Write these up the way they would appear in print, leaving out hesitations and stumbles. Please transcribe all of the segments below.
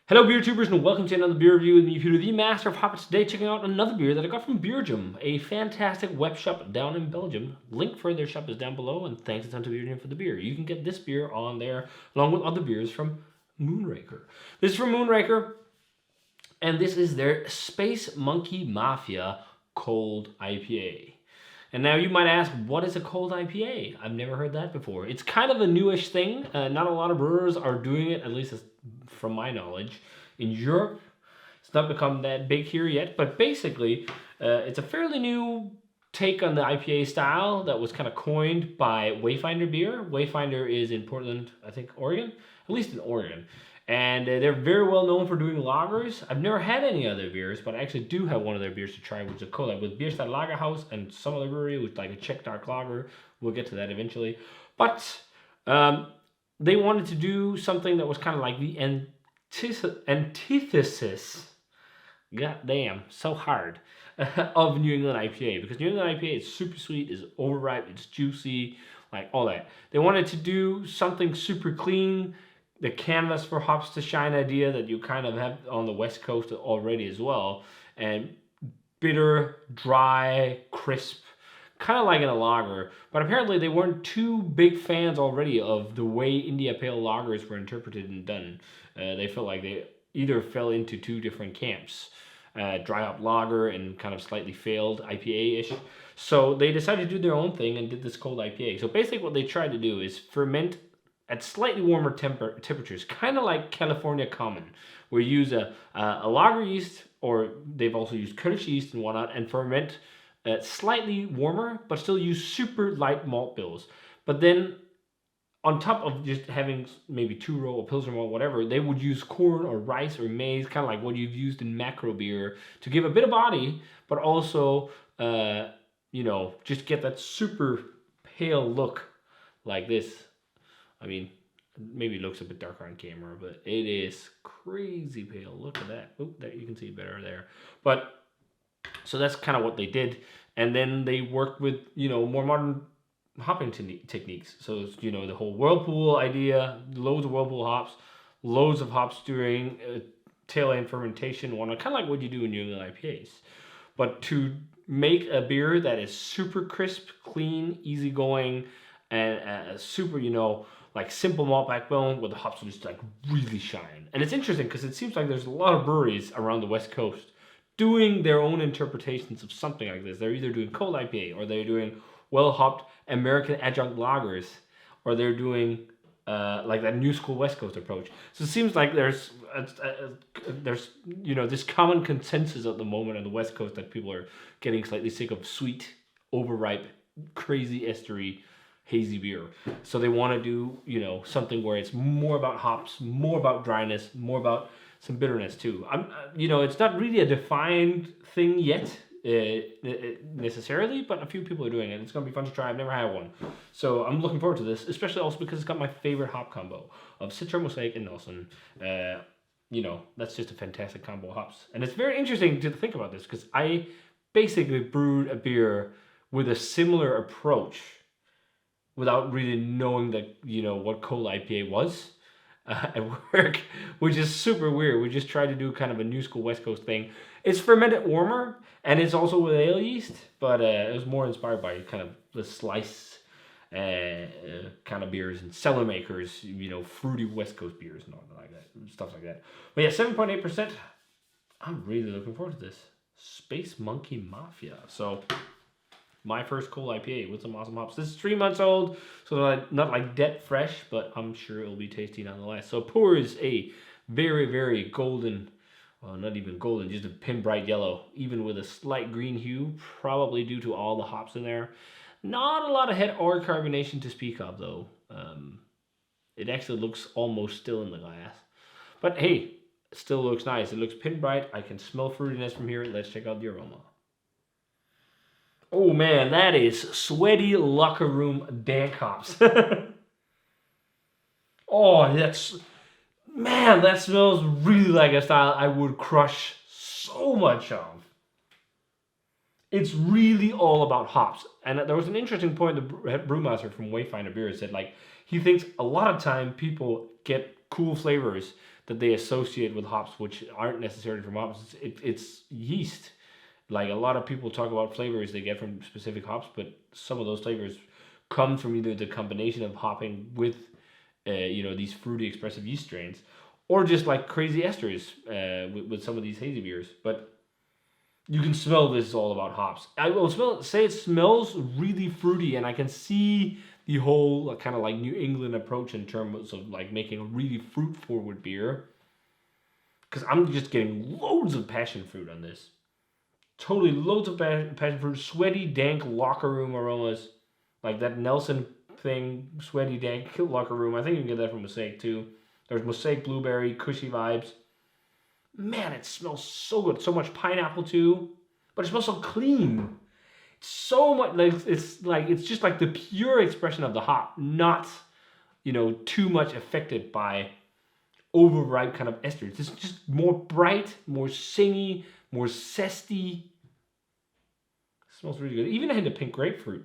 Hello beer tubers and welcome to another beer review with me, Peter, the master of hoppers. Today checking out another beer that I got from Beergium, a fantastic web shop down in Belgium. Link for their shop is down below, and thanks a ton to Beergium for the beer. You can get this beer on there along with other beers from Moonraker. This is from Moonraker, and this is their Space Monkey Mafia Cold IPA. And now you might ask, what is a cold IPA? I've never heard that before. It's kind of a newish thing. Not a lot of brewers are doing it, at least from my knowledge. In Europe, it's not become that big here yet, but basically, it's a fairly new take on the IPA style that was kind of coined by Wayfinder Beer. Wayfinder is in Portland, I think, Oregon, at least in Oregon. And they're very well known for doing lagers. I've never had any other beers, but I actually do have one of their beers to try, which is a collab with Bierstadt Lagerhaus and some other brewery, with like a Czech dark lager. We'll get to that eventually. But they wanted to do something that was kind of like the antithesis, goddamn, so hard, of New England IPA. Because New England IPA is super sweet, is overripe, it's juicy, like all that. They wanted to do something super clean, the canvas for hops to shine idea that you kind of have on the West Coast already as well. And bitter, dry, crisp, kind of like in a lager. But apparently they weren't too big fans already of the way India Pale lagers were interpreted and done. They felt like they either fell into two different camps. Dry hop lager and kind of slightly failed IPA-ish. So they decided to do their own thing and did this cold IPA. So basically what they tried to do is ferment at slightly warmer temperatures, kind of like California Common, where you use a lager yeast, or they've also used Kurdish yeast and whatnot, and ferment slightly warmer, but still use super light malt bills. But then, on top of just having maybe 2-row or Pilsner malt, whatever, they would use corn or rice or maize, kind of like what you've used in macro beer, to give a bit of body, but also, just get that super pale look like this. I mean, maybe it looks a bit darker on camera, but it is crazy pale. Look at that. Oh, there, you can see it better there. But, so that's kind of what they did. And then they worked with, more modern hopping techniques. So, the whole whirlpool idea, loads of whirlpool hops, loads of hops during tail end fermentation, kind of like what you do in New England IPAs. But to make a beer that is super crisp, clean, easygoing, and super, like simple malt backbone where the hops will just like really shine. And it's interesting because it seems like there's a lot of breweries around the West Coast doing their own interpretations of something like this. They're either doing cold IPA, or they're doing well-hopped American adjunct lagers, or they're doing like that new school West Coast approach. So it seems like there's this common consensus at the moment on the West Coast that people are getting slightly sick of sweet, overripe, crazy estery, hazy beer. So they want to do, something where it's more about hops, more about dryness, more about some bitterness too. It's not really a defined thing yet, necessarily, but a few people are doing it. It's going to be fun to try. I've never had one. So I'm looking forward to this, especially also because it's got my favorite hop combo of Citra, Mosaic, and Nelson. That's just a fantastic combo of hops. And it's very interesting to think about this because I basically brewed a beer with a similar approach without really knowing that, what cold IPA was at work, which is super weird. We just tried to do kind of a new school West Coast thing. It's fermented warmer, and it's also with ale yeast, but it was more inspired by kind of the slice kind of beers and cellar makers, fruity West Coast beers and all like that, stuff like that. But yeah, 7.8%. I'm really looking forward to this. Space Monkey Mafia. So my first cold IPA with some awesome hops. This is 3 months old, so not like dead fresh, but I'm sure it'll be tasty nonetheless. So pours a very, very golden, well, not even golden, just a pin bright yellow, even with a slight green hue, probably due to all the hops in there. Not a lot of head or carbonation to speak of, though. It actually looks almost still in the glass. But hey, it still looks nice. It looks pin bright. I can smell fruitiness from here. Let's check out the aroma. Oh man, that is sweaty locker room dank hops. Oh, that smells really like a style I would crush so much of. It's really all about hops. And there was an interesting point the brewmaster from Wayfinder Beer said, like, he thinks a lot of time people get cool flavors that they associate with hops, which aren't necessarily from hops. It's yeast. Like a lot of people talk about flavors they get from specific hops, but some of those flavors come from either the combination of hopping with, these fruity expressive yeast strains, or just like crazy esters with some of these hazy beers. But you can smell this is all about hops. I will say it smells really fruity, and I can see the whole kind of like New England approach in terms of like making a really fruit forward beer. Because I'm just getting loads of passion fruit on this. Totally loads of passion fruit, sweaty, dank locker room aromas, like that Nelson thing, sweaty, dank locker room. I think you can get that from Mosaic too. There's Mosaic blueberry, cushy vibes. Man, it smells so good. So much pineapple too, but it smells so clean. So much it's just like the pure expression of the hop, not too much affected by overripe kind of esters. It's just more bright, more singy, more zesty. It smells really good. Even had the pink grapefruit.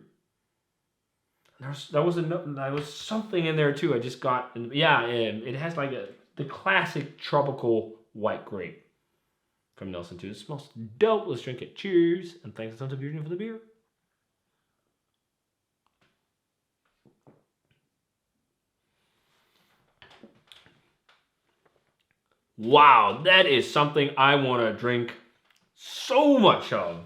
That was something in there too. I just got, it has like the classic tropical white grape from Nelson too. It smells dope. Let's drink it. Cheers, and thanks to Beergium for the beer. Wow, that is something I want to drink so much of.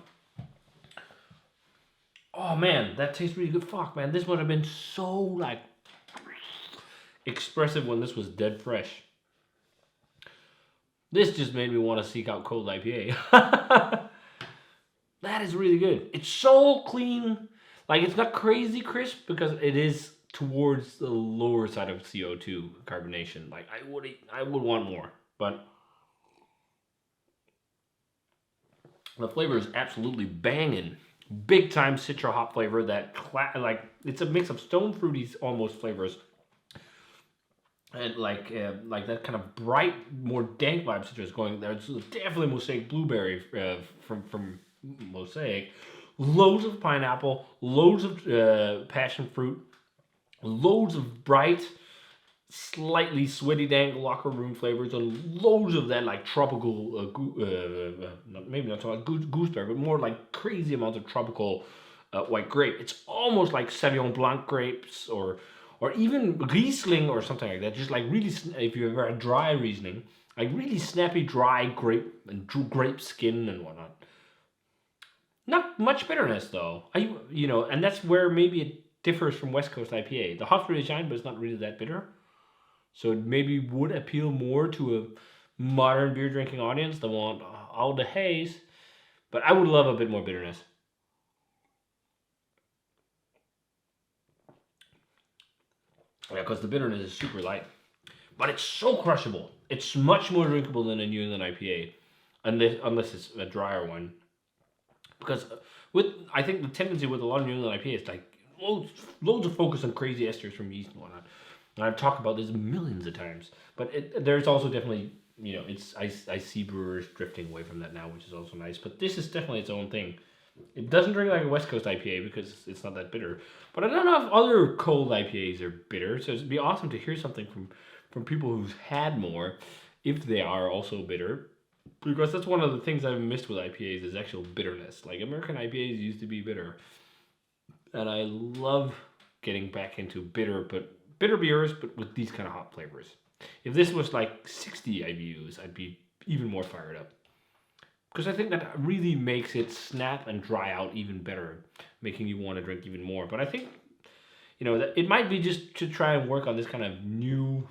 Oh man, that tastes really good. Fuck, man, this would have been so like expressive when this was dead fresh. This just made me want to seek out cold IPA. That is really good. It's so clean. Like, it's not crazy crisp because it is towards the lower side of CO2 carbonation. Like, I would want more, but the flavor is absolutely banging. Big time citra hop flavor that it's a mix of stone fruity almost flavors and like that kind of bright, more dank vibe citrus going there. It's definitely Mosaic blueberry from Mosaic. Loads of pineapple, loads of passion fruit, loads of bright, slightly sweaty dank locker room flavors, and loads of that like tropical, maybe not gooseberry, but more like crazy amounts of tropical white grape. It's almost like Sauvignon Blanc grapes or even Riesling or something like that. Just like really, if you've ever had dry Riesling, like really snappy dry grape and grape skin and whatnot. Not much bitterness though. And that's where maybe it differs from West Coast IPA. The hops really shine, but it's not really that bitter. So it maybe would appeal more to a modern beer drinking audience that want all the haze. But I would love a bit more bitterness. Yeah, because the bitterness is super light. But it's so crushable. It's much more drinkable than a New England IPA. Unless it's a drier one. Because I think the tendency with a lot of New England IPA is like loads of focus on crazy esters from yeast and whatnot. And I've talked about this millions of times. But there's also definitely, I see brewers drifting away from that now, which is also nice. But this is definitely its own thing. It doesn't drink like a West Coast IPA because it's not that bitter. But I don't know if other cold IPAs are bitter. So it'd be awesome to hear something from people who've had more, if they are also bitter. Because that's one of the things I've missed with IPAs is actual bitterness. Like American IPAs used to be bitter. And I love getting back into bitter beers, but with these kind of hop flavors. If this was like 60 IBUs, I'd be even more fired up. Because I think that really makes it snap and dry out even better, making you want to drink even more. But I think, that it might be just to try and work on this kind of new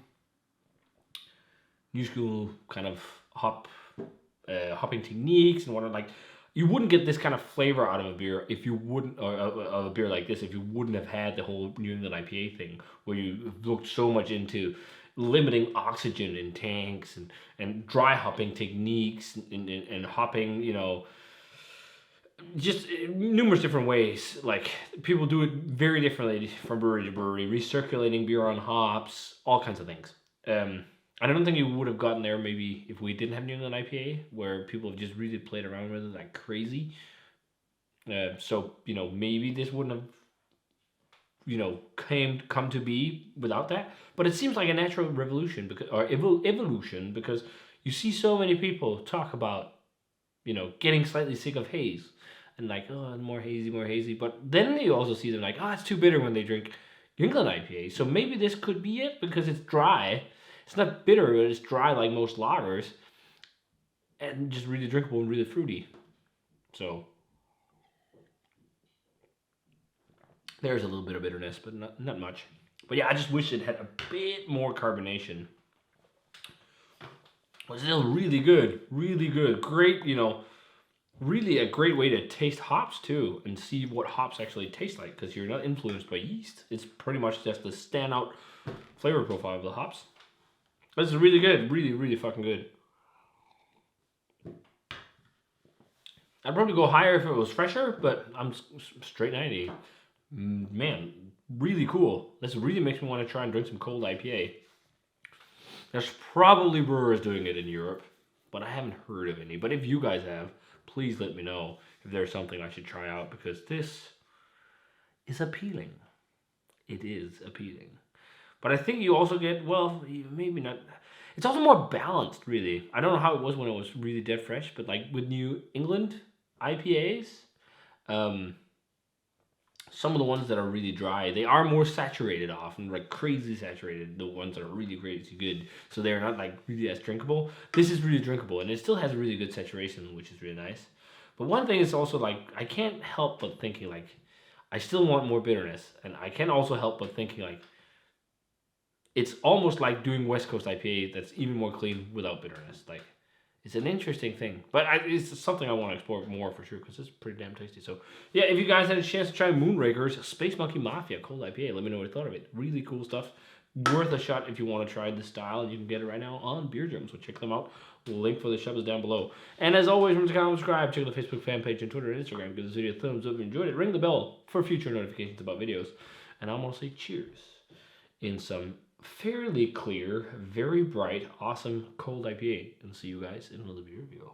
school kind of hopping techniques and whatnot. Like, you wouldn't get this kind of flavor out of a beer if you wouldn't, or of a beer like this, if you wouldn't have had the whole New England IPA thing, where you looked so much into limiting oxygen in tanks and dry hopping techniques and hopping, just numerous different ways. Like, people do it very differently from brewery to brewery, recirculating beer on hops, all kinds of things. I don't think you would have gotten there maybe if we didn't have New England IPA, where people have just really played around with it like crazy. So, maybe this wouldn't have come to be without that. But it seems like a natural revolution or evolution, because you see so many people talk about getting slightly sick of haze and like, oh, more hazy, more hazy. But then you also see them like, oh, it's too bitter when they drink New England IPA. So maybe this could be it because it's dry. It's not bitter, but it's dry like most lagers, and just really drinkable and really fruity. So there's a little bit of bitterness, but not much. But yeah, I just wish it had a bit more carbonation. But still really good, really good. Great, really a great way to taste hops too and see what hops actually taste like, because you're not influenced by yeast. It's pretty much just the standout flavor profile of the hops. This is really good, really, really fucking good. I'd probably go higher if it was fresher, but I'm straight 90. Man, really cool. This really makes me want to try and drink some cold IPA. There's probably brewers doing it in Europe, but I haven't heard of any. But if you guys have, please let me know if there's something I should try out, because this is appealing. It is appealing. But I think you also get, well, maybe not. It's also more balanced, really. I don't know how it was when it was really dead fresh, but like with New England IPAs, some of the ones that are really dry, they are more saturated often, like crazy saturated. The ones that are really crazy good, so they're not like really as drinkable. This is really drinkable, and it still has a really good saturation, which is really nice. But one thing is also like, I can't help but thinking like, I still want more bitterness, and I can't also help but thinking like, it's almost like doing West Coast IPA that's even more clean without bitterness. Like, it's an interesting thing, but it's something I want to explore more for sure, because it's pretty damn tasty. So yeah, if you guys had a chance to try Moonraker's Space Monkey Mafia Cold IPA, let me know what you thought of it. Really cool stuff. Worth a shot if you want to try this style, and you can get it right now on Beergium, so check them out. Link for the shop is down below. And as always, remember to comment, subscribe, check out the Facebook fan page and Twitter and Instagram. Give this video a thumbs up if you enjoyed it. Ring the bell for future notifications about videos. And I'm going to say cheers in some fairly clear, very bright, awesome cold IPA. And see you guys in another beer review.